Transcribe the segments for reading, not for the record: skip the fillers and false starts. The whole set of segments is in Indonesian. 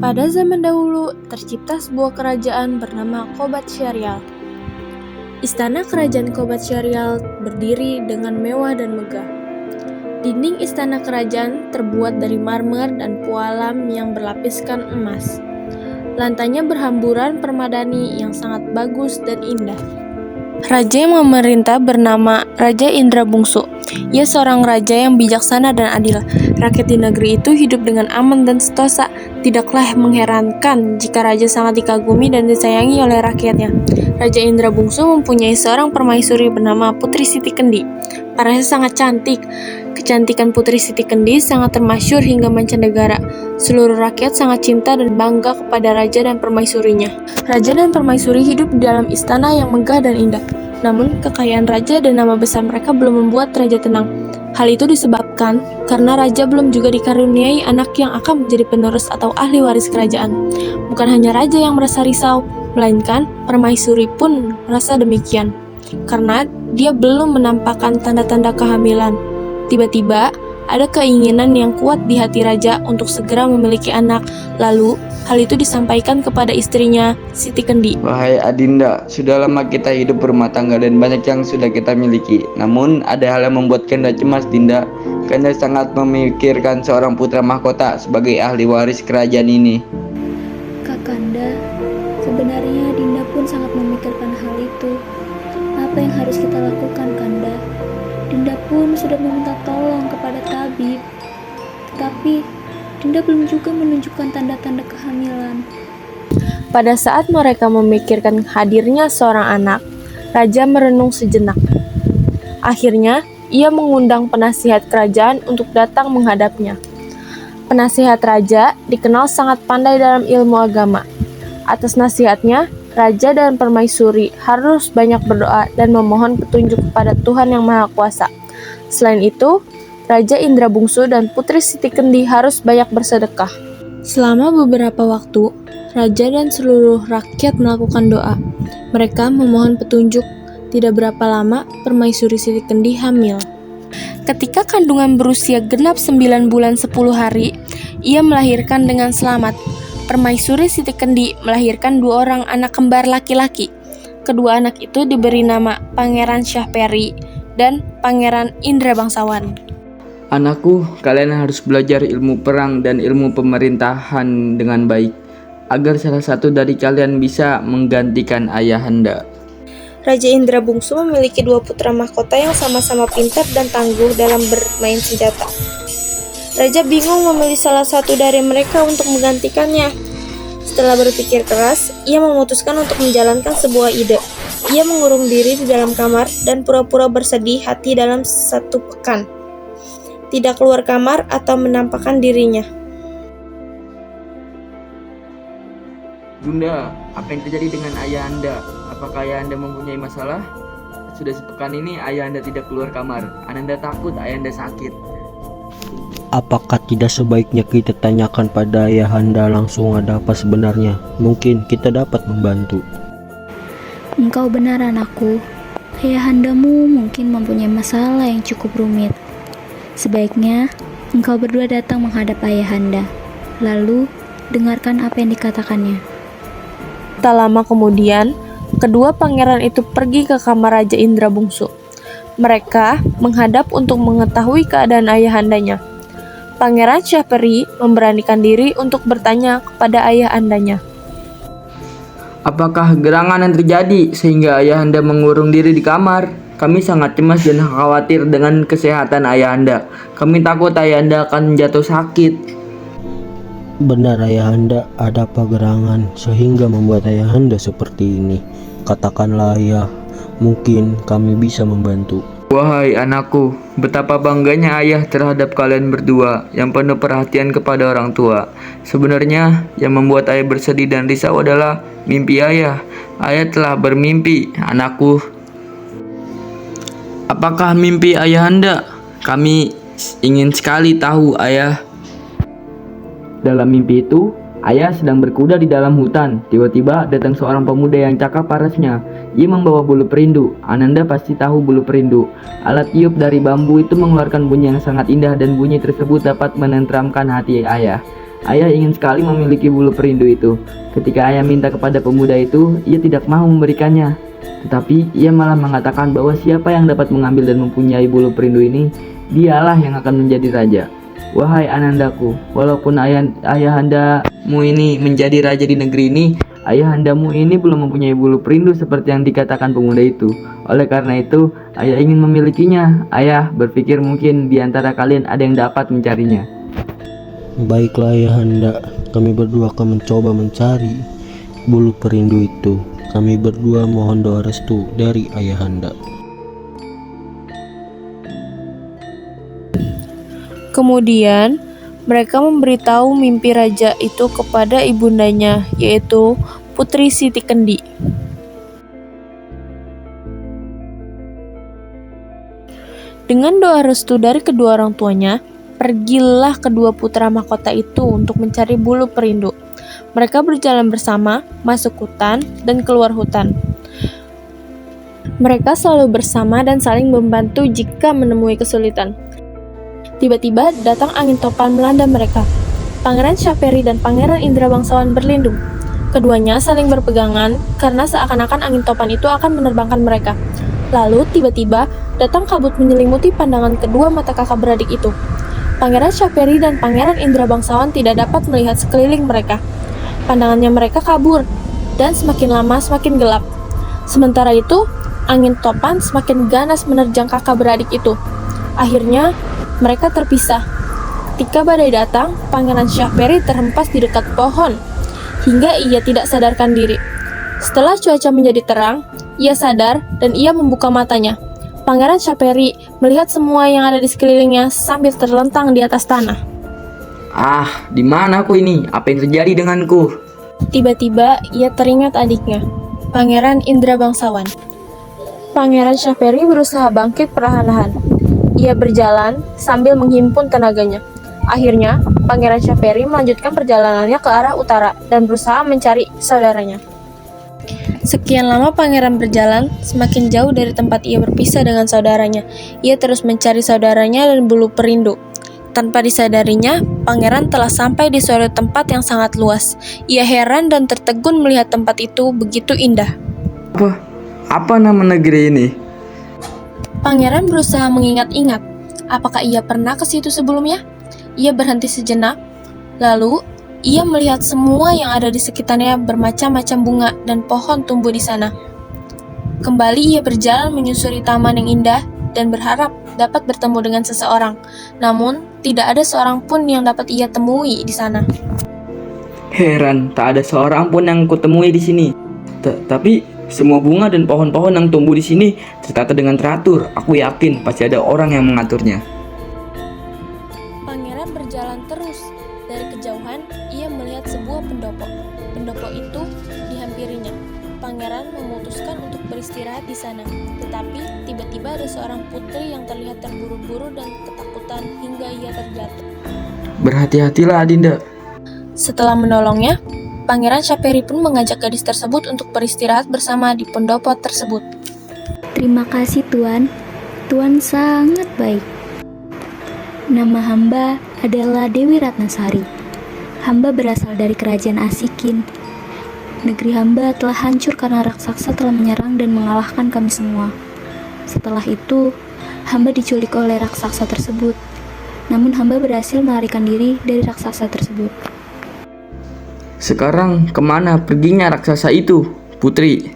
Pada zaman dahulu, tercipta sebuah kerajaan bernama Qobat Syarial. Istana kerajaan Qobat Syarial berdiri dengan mewah dan megah. Dinding istana kerajaan terbuat dari marmer dan pualam yang berlapiskan emas. Lantainya berhamburan permadani yang sangat bagus dan indah. Raja yang memerintah bernama Raja Indra Bungsu. Ia seorang raja yang bijaksana dan adil. Rakyat di negeri itu hidup dengan aman dan sentosa. Tidaklah mengherankan jika raja sangat dikagumi dan disayangi oleh rakyatnya. Raja Indra Bungsu mempunyai seorang permaisuri bernama Putri Siti Kendi. Parasnya sangat cantik. Kecantikan Putri Siti Kendi sangat termasyhur hingga mancanegara. Seluruh rakyat sangat cinta dan bangga kepada raja dan permaisurinya. Raja dan permaisuri hidup di dalam istana yang megah dan indah. Namun, kekayaan raja dan nama besar mereka belum membuat raja tenang. Hal itu disebabkan karena raja belum juga dikaruniai anak yang akan menjadi penerus atau ahli waris kerajaan. Bukan hanya raja yang merasa risau, melainkan permaisuri pun merasa demikian. Karena dia belum menampakkan tanda-tanda kehamilan. Tiba-tiba, ada keinginan yang kuat di hati raja untuk segera memiliki anak. Lalu, hal itu disampaikan kepada istrinya, Siti Kendi. Wahai Adinda, sudah lama kita hidup berumah tangga dan banyak yang sudah kita miliki. Namun, ada hal yang membuat Kanda cemas, Dinda. Kanda sangat memikirkan seorang putra mahkota sebagai ahli waris kerajaan ini. Kakanda, sebenarnya Dinda pun sangat memikirkan hal itu. Apa yang harus kita lakukan, Kanda? Dinda pun sudah meminta tolong kepada tabib. Tetapi Dinda belum juga menunjukkan tanda-tanda kehamilan. Pada saat mereka memikirkan hadirnya seorang anak, raja merenung sejenak. Akhirnya, ia mengundang penasihat kerajaan untuk datang menghadapnya. Penasihat raja dikenal sangat pandai dalam ilmu agama. Atas nasihatnya, raja dan permaisuri harus banyak berdoa dan memohon petunjuk kepada Tuhan Yang Maha Kuasa. Selain itu, Raja Indra Bungsu dan Putri Siti Kendi harus banyak bersedekah. Selama beberapa waktu, raja dan seluruh rakyat melakukan doa. Mereka memohon petunjuk. Tidak berapa lama, permaisuri Siti Kendi hamil. Ketika kandungan berusia genap 9 bulan 10 hari, ia melahirkan dengan selamat. Permaisuri Siti Kendi melahirkan 2 orang anak kembar laki-laki. Kedua anak itu diberi nama Pangeran Syahperi dan Pangeran Indra Bangsawan. Anakku, kalian harus belajar ilmu perang dan ilmu pemerintahan dengan baik, agar salah satu dari kalian bisa menggantikan ayahanda. Raja Indra Bungsu memiliki 2 putra mahkota yang sama-sama pintar dan tangguh dalam bermain senjata. Raja bingung memilih salah satu dari mereka untuk menggantikannya. Setelah berpikir keras, ia memutuskan untuk menjalankan sebuah ide. Ia mengurung diri di dalam kamar dan pura-pura bersedih hati dalam 1 pekan. Tidak keluar kamar atau menampakkan dirinya. Bunda, apa yang terjadi dengan ayahanda? Apakah ayahanda mempunyai masalah? Sudah sepekan ini ayahanda tidak keluar kamar. Ananda takut ayahanda sakit. Apakah tidak sebaiknya kita tanyakan pada ayahanda langsung ada apa sebenarnya? Mungkin kita dapat membantu. Engkau benar, anakku. Ayahandamu mungkin mempunyai masalah yang cukup rumit. Sebaiknya engkau berdua datang menghadap ayahanda. Lalu dengarkan apa yang dikatakannya. Tak lama kemudian, kedua pangeran itu pergi ke kamar Raja Indra Bungsu. Mereka menghadap untuk mengetahui keadaan ayahandanya. Pangeran Syahperi memberanikan diri untuk bertanya kepada ayahandanya. Apakah gerangan yang terjadi sehingga ayahanda mengurung diri di kamar? Kami sangat cemas dan khawatir dengan kesehatan ayahanda. Kami takut ayahanda akan jatuh sakit. Benar ayahanda, ada apa gerangan sehingga membuat ayahanda seperti ini? Katakanlah ayah, mungkin kami bisa membantu. Wahai anakku, betapa bangganya ayah terhadap kalian berdua yang penuh perhatian kepada orang tua. Sebenarnya yang membuat ayah bersedih dan risau adalah mimpi ayah. Ayah telah bermimpi, anakku. Apakah mimpi ayahanda? Kami ingin sekali tahu, ayah. Dalam mimpi itu, ayah sedang berkuda di dalam hutan. Tiba-tiba datang seorang pemuda yang cakap parasnya. Ia membawa bulu perindu. Ananda pasti tahu bulu perindu. Alat tiup dari bambu itu mengeluarkan bunyi yang sangat indah dan bunyi tersebut dapat menenteramkan hati ayah. Ayah ingin sekali memiliki bulu perindu itu. Ketika ayah minta kepada pemuda itu, ia tidak mau memberikannya. Tetapi ia malah mengatakan bahwa siapa yang dapat mengambil dan mempunyai bulu perindu ini, dialah yang akan menjadi raja. Wahai anandaku, walaupun ayahandamu ini menjadi raja di negeri ini, ayahandamu ini belum mempunyai bulu perindu seperti yang dikatakan pemuda itu. Oleh karena itu, ayah ingin memilikinya. Ayah berpikir mungkin di antara kalian ada yang dapat mencarinya. Baiklah ayahanda, kami berdua akan mencoba mencari bulu perindu itu. Kami berdua mohon doa restu dari ayahanda. Kemudian, mereka memberitahu mimpi raja itu kepada ibundanya, yaitu Putri Siti Kendi. Dengan doa restu dari kedua orang tuanya, pergilah kedua putra mahkota itu untuk mencari bulu perindu. Mereka berjalan bersama, masuk hutan, dan keluar hutan. Mereka selalu bersama dan saling membantu jika menemui kesulitan. Tiba-tiba datang angin topan melanda mereka. Pangeran Syahperi dan Pangeran Indra Bangsawan berlindung. Keduanya saling berpegangan karena seakan-akan angin topan itu akan menerbangkan mereka. Lalu tiba-tiba datang kabut menyelimuti pandangan kedua mata kakak beradik itu. Pangeran Syahperi dan Pangeran Indra Bangsawan tidak dapat melihat sekeliling mereka. Pandangannya mereka kabur dan semakin lama semakin gelap. Sementara itu, angin topan semakin ganas menerjang kakak beradik itu. Akhirnya, mereka terpisah. Ketika badai datang, Pangeran Syahperi terhempas di dekat pohon hingga ia tidak sadarkan diri. Setelah cuaca menjadi terang, ia sadar dan ia membuka matanya. Pangeran Syahperi melihat semua yang ada di sekelilingnya sambil terlentang di atas tanah. Ah, di mana aku ini? Apa yang terjadi denganku? Tiba-tiba ia teringat adiknya, Pangeran Indra Bangsawan. Pangeran Syahperi berusaha bangkit perlahan-lahan. Ia berjalan sambil menghimpun tenaganya. Akhirnya, Pangeran Syahperi melanjutkan perjalanannya ke arah utara dan berusaha mencari saudaranya. Sekian lama pangeran berjalan, semakin jauh dari tempat ia berpisah dengan saudaranya. Ia terus mencari saudaranya dan bulu perindu. Tanpa disadarinya, pangeran telah sampai di suatu tempat yang sangat luas. Ia heran dan tertegun melihat tempat itu begitu indah. Apa nama negeri ini? Pangeran berusaha mengingat-ingat, apakah ia pernah ke situ sebelumnya? Ia berhenti sejenak, lalu ia melihat semua yang ada di sekitarnya bermacam-macam bunga dan pohon tumbuh di sana. Kembali ia berjalan menyusuri taman yang indah dan berharap dapat bertemu dengan seseorang. Namun, tidak ada seorang pun yang dapat ia temui di sana. Heran, tak ada seorang pun yang kutemui di sini. Tapi semua bunga dan pohon-pohon yang tumbuh di sini tertata dengan teratur. Aku yakin pasti ada orang yang mengaturnya. Pangeran berjalan terus. Dari kejauhan, ia melihat sebuah pendopo. Pendopo itu dihampirinya. Pangeran memutuskan untuk beristirahat di sana. Tetapi tiba-tiba ada seorang putri yang terlihat terburu-buru dan ketakutan hingga ia terjatuh. Berhati-hatilah Adinda. Setelah menolongnya, Pangeran Syahperi pun mengajak gadis tersebut untuk beristirahat bersama di pendopo tersebut. Terima kasih Tuan. Tuan sangat baik. Nama hamba adalah Dewi Ratnasari. Hamba berasal dari kerajaan Asikin. Negeri hamba telah hancur karena raksasa telah menyerang dan mengalahkan kami semua. Setelah itu, hamba diculik oleh raksasa tersebut. Namun hamba berhasil melarikan diri dari raksasa tersebut. Sekarang kemana perginya raksasa itu, Putri?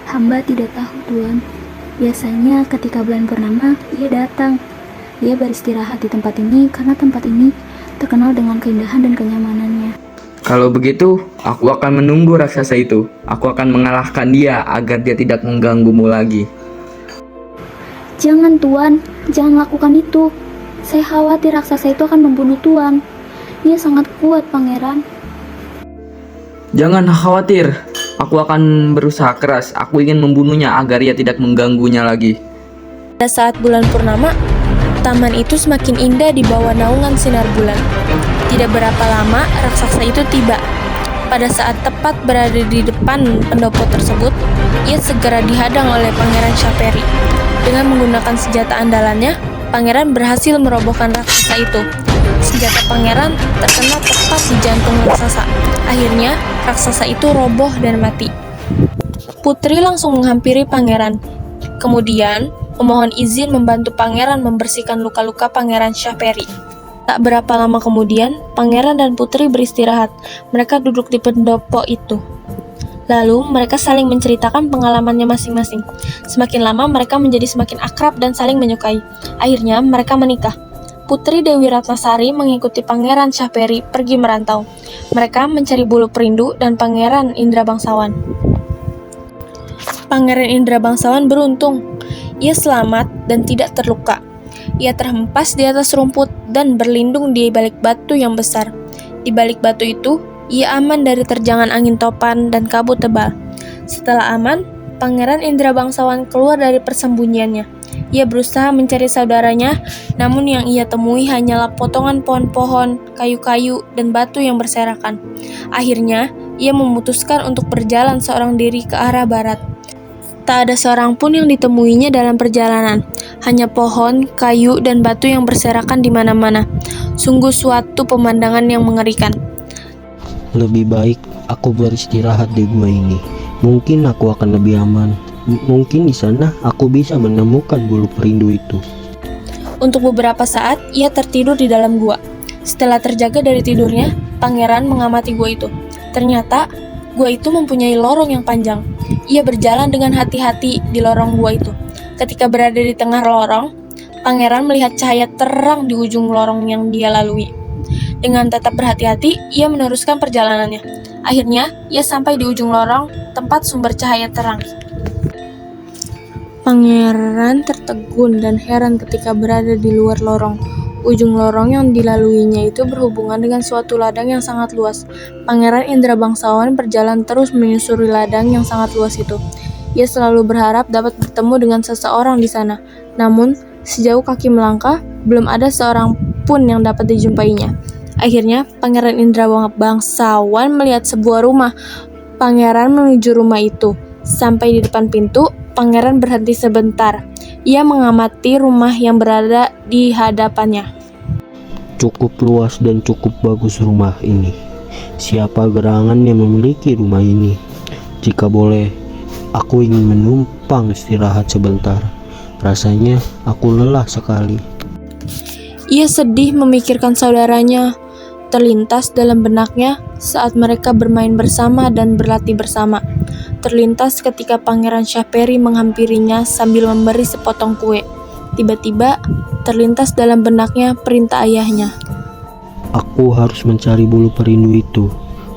Hamba tidak tahu Tuan. Biasanya ketika bulan purnama, ia datang. Ia beristirahat di tempat ini karena tempat ini terkenal dengan keindahan dan kenyamanannya. Kalau begitu, aku akan menunggu raksasa itu. Aku akan mengalahkan dia agar dia tidak mengganggumu lagi. Jangan Tuan, jangan lakukan itu. Saya khawatir raksasa itu akan membunuh Tuan. Ia sangat kuat, Pangeran. Jangan khawatir, aku akan berusaha keras. Aku ingin membunuhnya agar ia tidak mengganggunya lagi. Pada saat bulan purnama, taman itu semakin indah di bawah naungan sinar bulan. Tidak berapa lama, raksasa itu tiba. Pada saat tepat berada di depan pendopo tersebut, ia segera dihadang oleh Pangeran Syahperi. Dengan menggunakan senjata andalannya, Pangeran berhasil merobohkan raksasa itu. Senjata pangeran terkena tepat di jantung raksasa. Akhirnya, raksasa itu roboh dan mati. Putri langsung menghampiri pangeran. Kemudian, memohon izin membantu pangeran membersihkan luka-luka pangeran Shahperi. Tak berapa lama kemudian, pangeran dan putri beristirahat. Mereka duduk di pendopo itu. Lalu, mereka saling menceritakan pengalamannya masing-masing. Semakin lama, mereka menjadi semakin akrab dan saling menyukai. Akhirnya, mereka menikah. Putri Dewi Ratnasari mengikuti Pangeran Shahperi pergi merantau. Mereka mencari bulu perindu dan Pangeran Indra Bangsawan. Pangeran Indra Bangsawan beruntung. Ia selamat dan tidak terluka. Ia terhempas di atas rumput dan berlindung di balik batu yang besar. Di balik batu itu, ia aman dari terjangan angin topan dan kabut tebal. Setelah aman, Pangeran Indra Bangsawan keluar dari persembunyiannya. Ia berusaha mencari saudaranya, namun yang ia temui hanyalah potongan pohon-pohon, kayu-kayu, dan batu yang berserakan. Akhirnya, ia memutuskan untuk berjalan seorang diri ke arah barat. Tak ada seorang pun yang ditemuinya dalam perjalanan, hanya pohon, kayu, dan batu yang berserakan di mana-mana. Sungguh suatu pemandangan yang mengerikan. Lebih baik aku beristirahat di gua ini. Mungkin aku akan lebih aman. Mungkin di sana aku bisa menemukan bulu perindu itu. Untuk beberapa saat, ia tertidur di dalam gua. Setelah terjaga dari tidurnya, pangeran mengamati gua itu. Ternyata, gua itu mempunyai lorong yang panjang. Ia berjalan dengan hati-hati di lorong gua itu. Ketika berada di tengah lorong, pangeran melihat cahaya terang di ujung lorong yang dia lalui. Dengan tetap berhati-hati, ia meneruskan perjalanannya. Akhirnya, ia sampai di ujung lorong, tempat sumber cahaya terang. Pangeran tertegun dan heran ketika berada di luar lorong. Ujung lorong yang dilaluinya itu berhubungan dengan suatu ladang yang sangat luas. Pangeran Indra Bangsawan berjalan terus menyusuri ladang yang sangat luas itu. Ia selalu berharap dapat bertemu dengan seseorang di sana. Namun, sejauh kaki melangkah, belum ada seorang pun yang dapat dijumpainya. Akhirnya, Pangeran Indra Bangsawan melihat sebuah rumah. Pangeran menuju rumah itu. Sampai di depan pintu, Pangeran berhenti sebentar. Ia mengamati rumah yang berada di hadapannya. Cukup luas dan cukup bagus rumah ini. Siapa gerangan yang memiliki rumah ini? Jika boleh, aku ingin menumpang istirahat sebentar. Rasanya aku lelah sekali. Ia sedih memikirkan saudaranya. Terlintas dalam benaknya saat mereka bermain bersama dan berlatih bersama. Terlintas ketika Pangeran Shahperi menghampirinya sambil memberi sepotong kue. Tiba-tiba, terlintas dalam benaknya perintah ayahnya. Aku harus mencari bulu perindu itu.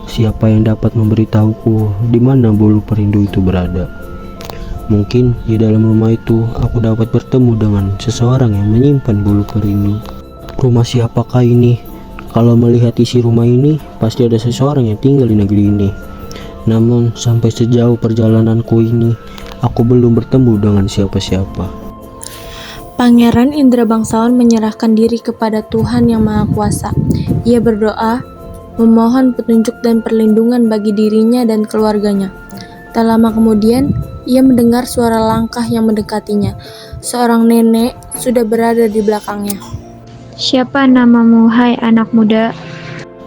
Siapa yang dapat memberitahuku di mana bulu perindu itu berada? Mungkin di dalam rumah itu aku dapat bertemu dengan seseorang yang menyimpan bulu perindu. Rumah siapakah ini? Kalau melihat isi rumah ini, pasti ada seseorang yang tinggal di negeri ini. Namun, sampai sejauh perjalananku ini, aku belum bertemu dengan siapa-siapa. Pangeran Indra Bangsawan menyerahkan diri kepada Tuhan Yang Maha Kuasa. Ia berdoa, memohon petunjuk dan perlindungan bagi dirinya dan keluarganya. Tak lama kemudian, ia mendengar suara langkah yang mendekatinya. Seorang nenek sudah berada di belakangnya. Siapa namamu, hai anak muda?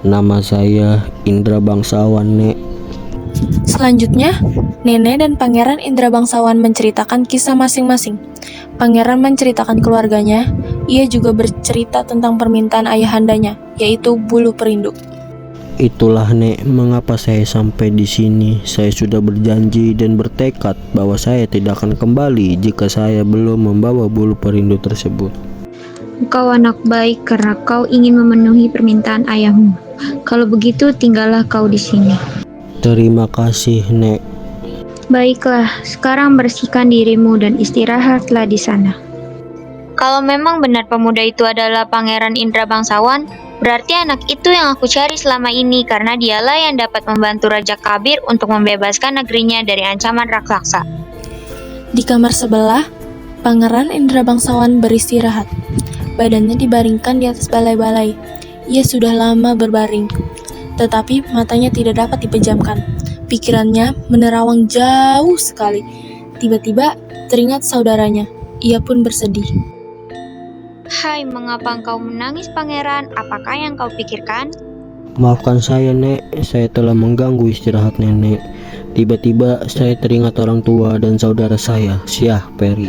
Nama saya Indra Bangsawan, Nek. Selanjutnya, nenek dan Pangeran Indra Bangsawan menceritakan kisah masing-masing. Pangeran menceritakan keluarganya, ia juga bercerita tentang permintaan ayahandanya, yaitu bulu perindu. Itulah, Nek, mengapa saya sampai di sini. Saya sudah berjanji dan bertekad bahwa saya tidak akan kembali jika saya belum membawa bulu perindu tersebut. Kau anak baik karena kau ingin memenuhi permintaan ayahmu. Kalau begitu, tinggallah kau di sini. Terima kasih, Nek. Baiklah, sekarang bersihkan dirimu dan istirahatlah di sana. Kalau memang benar pemuda itu adalah Pangeran Indra Bangsawan, berarti anak itu yang aku cari selama ini karena dialah yang dapat membantu Raja Kabir untuk membebaskan negerinya dari ancaman raksasa. Di kamar sebelah, Pangeran Indra Bangsawan beristirahat. Badannya dibaringkan di atas balai-balai. Ia sudah lama berbaring, tetapi matanya tidak dapat dipejamkan. Pikirannya menerawang jauh sekali. Tiba-tiba teringat saudaranya. Ia pun bersedih. Hai, mengapa engkau menangis, pangeran? Apakah yang kau pikirkan? Maafkan saya, Nek. Saya telah mengganggu istirahat nenek. Tiba-tiba saya teringat orang tua dan saudara saya, Syah Peri.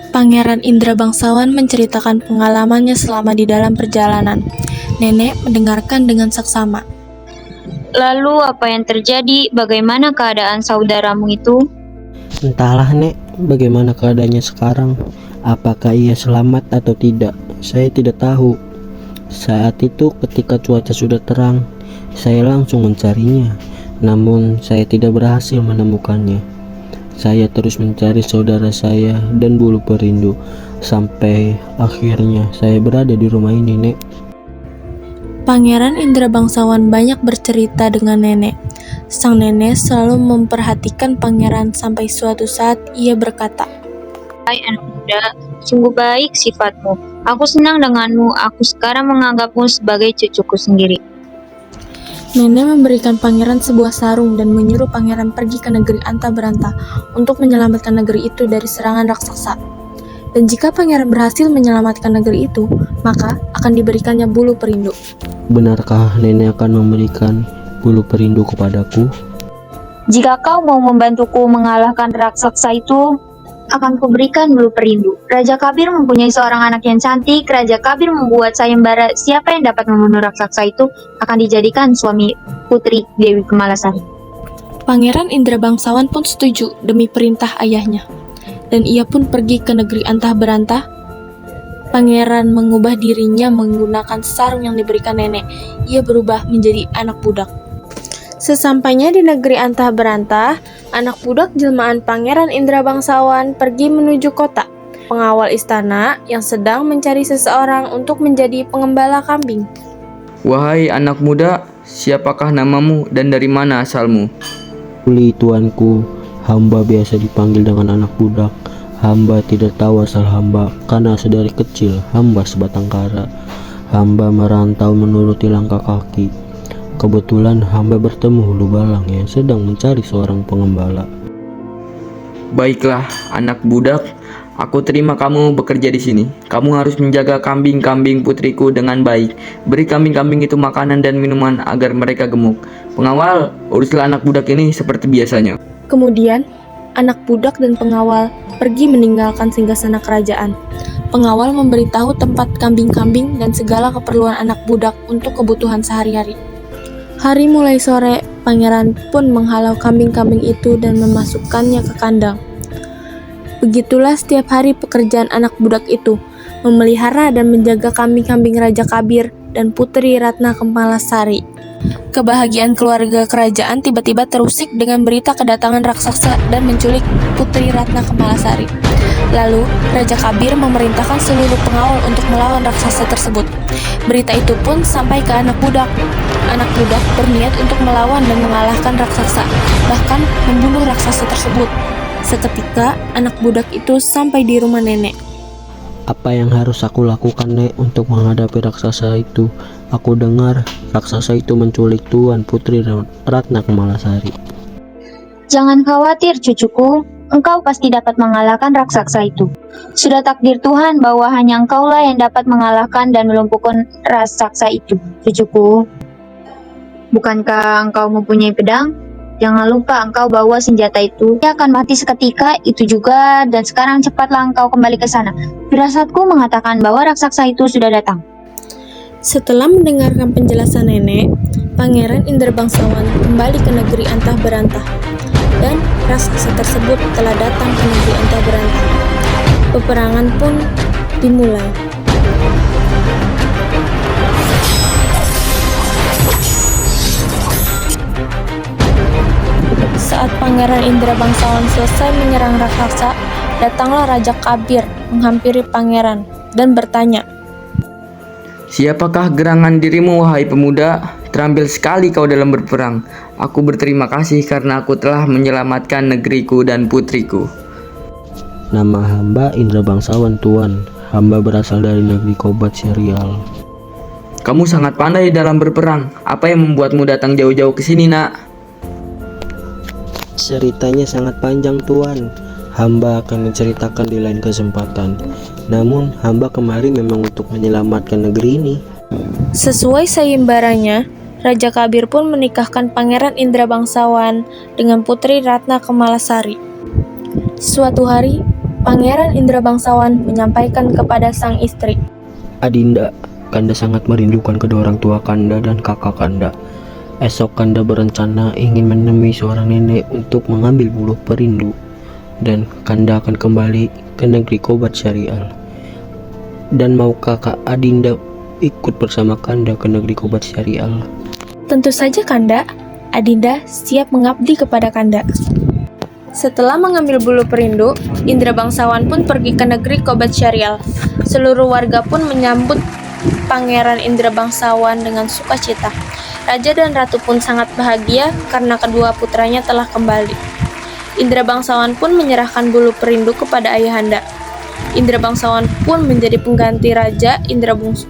Pangeran Indra Bangsawan menceritakan pengalamannya selama di dalam perjalanan. Nenek mendengarkan dengan saksama. Lalu apa yang terjadi? Bagaimana keadaan saudaramu itu? Entahlah, Nek, bagaimana keadaannya sekarang. Apakah ia selamat atau tidak? Saya tidak tahu. Saat itu ketika cuaca sudah terang, saya langsung mencarinya. Namun saya tidak berhasil menemukannya. Saya terus mencari saudara saya dan bulu perindu sampai akhirnya saya berada di rumah ini, Nek. Pangeran Indra Bangsawan banyak bercerita dengan nenek. Sang nenek selalu memperhatikan pangeran sampai suatu saat ia berkata, Hai anak muda, sungguh baik sifatmu. Aku senang denganmu, aku sekarang menganggapmu sebagai cucuku sendiri. Nenek memberikan pangeran sebuah sarung dan menyuruh pangeran pergi ke negeri Anta Beranta untuk menyelamatkan negeri itu dari serangan raksasa. Dan jika pangeran berhasil menyelamatkan negeri itu, maka akan diberikannya bulu perindu. Benarkah nenek akan memberikan bulu perindu kepadaku? Jika kau mau membantuku mengalahkan raksasa itu, akan kuberikan bulu perindu. Raja Kabir mempunyai seorang anak yang cantik. Raja Kabir membuat sayembara siapa yang dapat membunuh raksasa itu akan dijadikan suami putri Dewi Kemalasari. Pangeran Indra Bangsawan pun setuju demi perintah ayahnya. Dan ia pun pergi ke negeri Antah Berantah. Pangeran mengubah dirinya menggunakan sarung yang diberikan nenek. Ia berubah menjadi anak budak. Sesampainya di negeri Antah Berantah, anak budak jelmaan Pangeran Indra Bangsawan pergi menuju kota. Pengawal istana yang sedang mencari seseorang untuk menjadi pengembala kambing. Wahai anak muda, siapakah namamu dan dari mana asalmu? Uli tuanku, hamba biasa dipanggil dengan anak budak. Hamba tidak tahu asal hamba, karena sedari kecil hamba sebatang kara. Hamba merantau menuruti langkah kaki. Kebetulan hamba bertemu Hulu Balang yang sedang mencari seorang pengembala. Baiklah, anak budak, aku terima kamu bekerja di sini. Kamu harus menjaga kambing-kambing putriku dengan baik. Beri kambing-kambing itu makanan dan minuman agar mereka gemuk. Pengawal, uruslah anak budak ini seperti biasanya. Kemudian, anak budak dan pengawal pergi meninggalkan singgasana kerajaan. Pengawal memberitahu tempat kambing-kambing dan segala keperluan anak budak untuk kebutuhan sehari-hari. Hari mulai sore, pangeran pun menghalau kambing-kambing itu dan memasukkannya ke kandang. Begitulah setiap hari pekerjaan anak budak itu, memelihara dan menjaga kambing-kambing Raja Kabir dan Putri Ratna Kemalasari. Kebahagiaan keluarga kerajaan tiba-tiba terusik dengan berita kedatangan raksasa dan menculik Putri Ratna Kemalasari. Lalu, Raja Kabir memerintahkan seluruh pengawal untuk melawan raksasa tersebut. Berita itu pun sampai ke anak budak. Anak budak berniat untuk melawan dan mengalahkan raksasa, bahkan membunuh raksasa tersebut. Seketika, anak budak itu sampai di rumah nenek. Apa yang harus aku lakukan, Nek, untuk menghadapi raksasa itu? Aku dengar raksasa itu menculik Tuan Putri Ratna Kemalasari. Jangan khawatir cucuku, engkau pasti dapat mengalahkan raksasa itu. Sudah takdir Tuhan bahwa hanya engkaulah yang dapat mengalahkan dan melumpuhkan raksasa itu, cucuku. Bukankah engkau mempunyai pedang? Jangan lupa engkau bawa senjata itu. Dia akan mati seketika itu juga dan sekarang cepatlah engkau kembali ke sana. Firasatku mengatakan bahwa raksasa itu sudah datang. Setelah mendengarkan penjelasan nenek, Pangeran Indra Bangsawan kembali ke negeri Antah Berantah. Dan raksasa tersebut telah datang ke negeri Antah Berantah. Peperangan pun dimulai. Saat Pangeran Indra Bangsawan selesai menyerang raksasa, datanglah Raja Kabir menghampiri pangeran dan bertanya, Siapakah gerangan dirimu, wahai pemuda? Terampil sekali kau dalam berperang. Aku berterima kasih karena aku telah menyelamatkan negeriku dan putriku. Nama hamba Indra Bangsawan, Tuan. Hamba berasal dari negeri Kobat Serial. Kamu sangat pandai dalam berperang. Apa yang membuatmu datang jauh-jauh ke sini, Nak? Ceritanya sangat panjang, Tuan. hamba akan menceritakan di lain kesempatan. Namun, hamba kemari memang untuk menyelamatkan negeri ini. Sesuai sayembaranya, Raja Kabir pun menikahkan Pangeran Indra Bangsawan dengan Putri Ratna Kemalasari. Suatu hari, Pangeran Indra Bangsawan menyampaikan kepada sang istri, Adinda, Kanda sangat merindukan kedua orang tua Kanda dan kakak Kanda. Esok Kanda berencana ingin menemui seorang nenek untuk mengambil buluh perindu, dan Kanda akan kembali ke negeri Kobat Syarial. Dan maukah Kak Adinda ikut bersama Kanda ke negeri Kobat Syarial? "Tentu saja Kanda, Adinda siap mengabdi kepada Kanda." Setelah mengambil bulu perindu, Indra Bangsawan pun pergi ke negeri Kobat Syarial. Seluruh warga pun menyambut Pangeran Indra Bangsawan dengan sukacita. Raja dan ratu pun sangat bahagia karena kedua putranya telah kembali. Indra Bangsawan pun menyerahkan bulu perindu kepada ayahanda. Indra Bangsawan pun menjadi pengganti Raja Indra Bungsu.